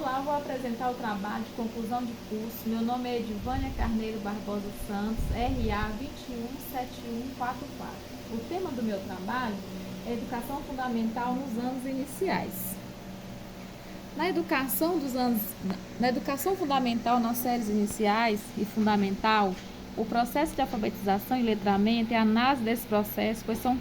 Olá, vou apresentar o trabalho de conclusão de curso. Meu nome é Edivânia Carneiro Barbosa Santos, RA 217144. O tema do meu trabalho é Educação Fundamental nos anos iniciais. Na educação fundamental nas séries iniciais e fundamental, o processo de alfabetização e letramento é a análise desse processo, pois são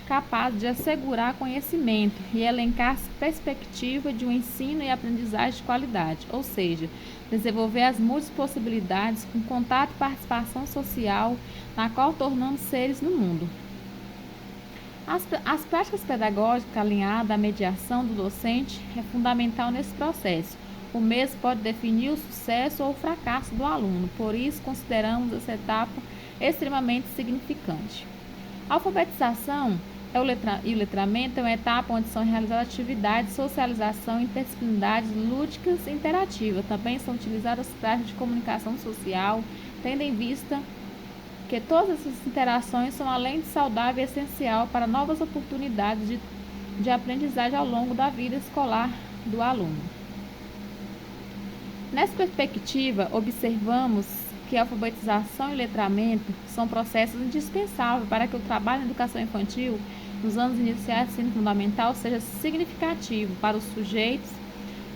capazes de assegurar conhecimento e elencar perspectiva de um ensino e aprendizagem de qualidade, ou seja, desenvolver as múltiplas possibilidades com contato e participação social, na qual tornamos seres no mundo. As práticas pedagógicas alinhadas à mediação do docente é fundamental nesse processo. O mesmo pode definir o sucesso ou o fracasso do aluno, por isso consideramos essa etapa extremamente significante. A alfabetização e o letramento é uma etapa onde são realizadas atividades de socialização, interdisciplinaridades lúdicas e interativas. Também são utilizadas práticas de comunicação social, tendo em vista que todas essas interações são, além de saudável, essencial para novas oportunidades de aprendizagem ao longo da vida escolar do aluno. Nessa perspectiva, observamos que a alfabetização e letramento são processos indispensáveis para que o trabalho na educação infantil nos anos iniciais do ensino fundamental seja significativo para os sujeitos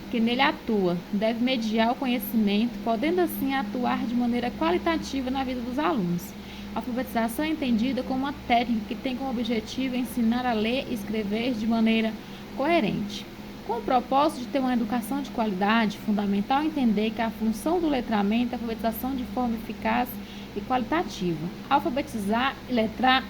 que nele atua. Deve mediar o conhecimento, podendo assim atuar de maneira qualitativa na vida dos alunos. A alfabetização é entendida como uma técnica que tem como objetivo ensinar a ler e escrever de maneira coerente. Com o propósito de ter uma educação de qualidade, fundamental entender que a função do letramento é a alfabetização de forma eficaz e qualitativa. Alfabetizar e letrar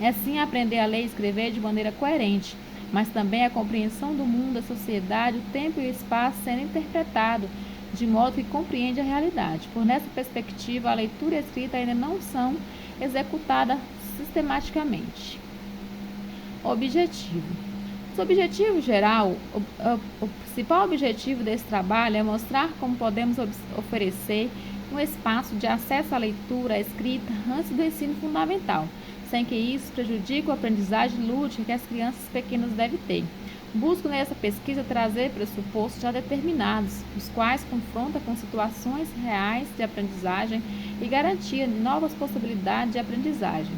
é sim aprender a ler e escrever de maneira coerente, mas também a compreensão do mundo, da sociedade, o tempo e o espaço sendo interpretado de modo que compreende a realidade. Por nessa perspectiva, a leitura e a escrita ainda não são executadas sistematicamente. Objetivo. O objetivo geral, o principal objetivo desse trabalho é mostrar como podemos oferecer um espaço de acesso à leitura, à escrita, antes do ensino fundamental, sem que isso prejudique a aprendizagem lúdica que as crianças pequenas devem ter. Busco nessa pesquisa trazer pressupostos já determinados, os quais confrontam com situações reais de aprendizagem e garantia de novas possibilidades de aprendizagem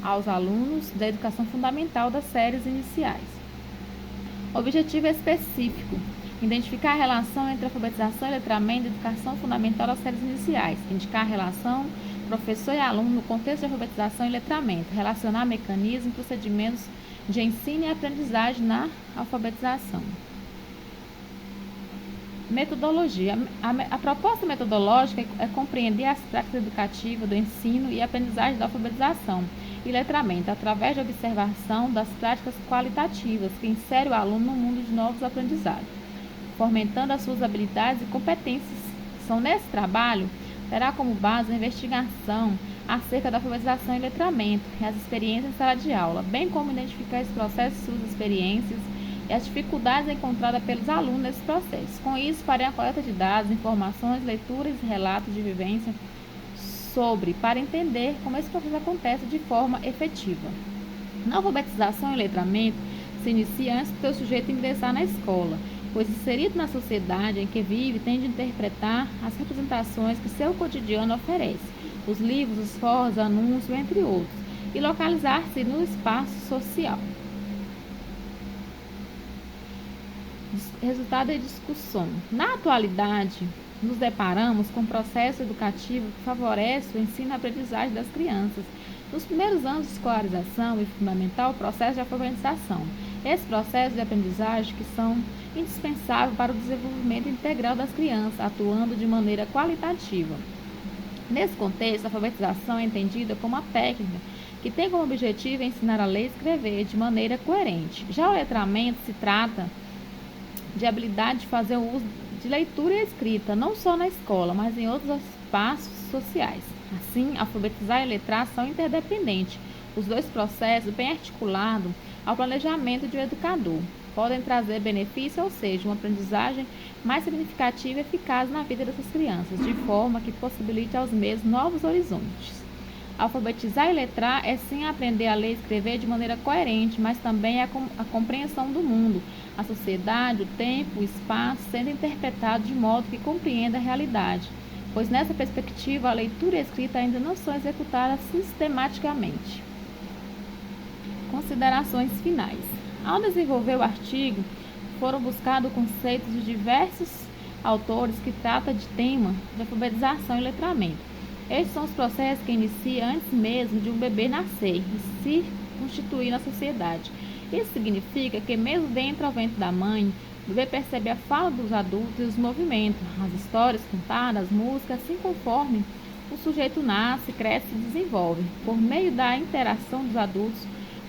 aos alunos da educação fundamental das séries iniciais. Objetivo específico: identificar a relação entre alfabetização e letramento e educação fundamental das séries iniciais, indicar a relação professor e aluno no contexto de alfabetização e letramento, relacionar mecanismos e procedimentos de ensino e aprendizagem na alfabetização. Metodologia. A proposta metodológica é compreender as práticas educativas do ensino e aprendizagem da alfabetização e letramento através da observação das práticas qualitativas que inserem o aluno no mundo de novos aprendizados, fomentando as suas habilidades e competências. Nesse trabalho, terá como base a investigação acerca da alfabetização e letramento e as experiências em sala de aula, bem como identificar esse processo, suas experiências e as dificuldades encontradas pelos alunos nesse processo. Com isso, farei a coleta de dados, informações, leituras e relatos de vivência para entender como esse processo acontece de forma efetiva. Na alfabetização e letramento, se inicia antes do sujeito ingressar na escola, pois inserido na sociedade em que vive, tem de interpretar as representações que seu cotidiano oferece, os livros, os fóruns, anúncios, entre outros, e localizar-se no espaço social. Resultado de discussão. Na atualidade, nos deparamos com um processo educativo que favorece o ensino e a aprendizagem das crianças. Nos primeiros anos de escolarização e fundamental, o processo de alfabetização. Esse processo de aprendizagem que são indispensáveis para o desenvolvimento integral das crianças, atuando de maneira qualitativa. Nesse contexto, a alfabetização é entendida como uma técnica que tem como objetivo ensinar a ler e escrever de maneira coerente. Já o letramento se trata de habilidade de fazer o uso de leitura e escrita, não só na escola, mas em outros espaços sociais. Assim, alfabetizar e letrar são interdependentes. Os dois processos, bem articulados ao planejamento de um educador, podem trazer benefício, ou seja, uma aprendizagem mais significativa e eficaz na vida dessas crianças, de forma que possibilite aos mesmos novos horizontes. Alfabetizar e letrar é sim aprender a ler e escrever de maneira coerente, mas também a compreensão do mundo, a sociedade, o tempo, o espaço, sendo interpretado de modo que compreenda a realidade, pois nessa perspectiva a leitura e a escrita ainda não são executadas sistematicamente. Considerações finais. Ao desenvolver o artigo, foram buscados conceitos de diversos autores que tratam de tema de alfabetização e letramento. Estes são os processos que iniciam antes mesmo de um bebê nascer e se constituir na sociedade. Isso significa que, mesmo dentro do ventre da mãe, o bebê percebe a fala dos adultos e os movimentos, as histórias contadas, as músicas, assim conforme o sujeito nasce, cresce e desenvolve. Por meio da interação dos adultos,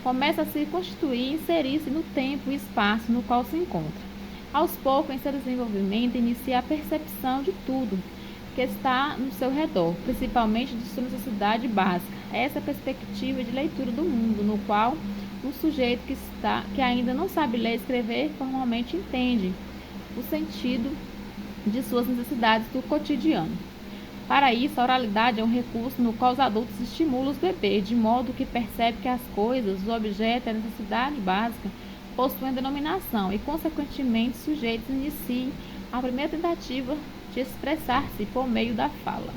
começa a se constituir e inserir-se no tempo e espaço no qual se encontra. Aos poucos, em seu desenvolvimento, inicia a percepção de tudo que está no seu redor, principalmente de sua necessidade básica. Essa é a perspectiva de leitura do mundo, no qual um sujeito que ainda não sabe ler e escrever formalmente entende o sentido de suas necessidades do cotidiano. Para isso, a oralidade é um recurso no qual os adultos estimulam os bebês, de modo que percebe que as coisas, os objetos, a necessidade básica possuem denominação e, consequentemente, os sujeitos iniciam a primeira tentativa de expressar-se por meio da fala.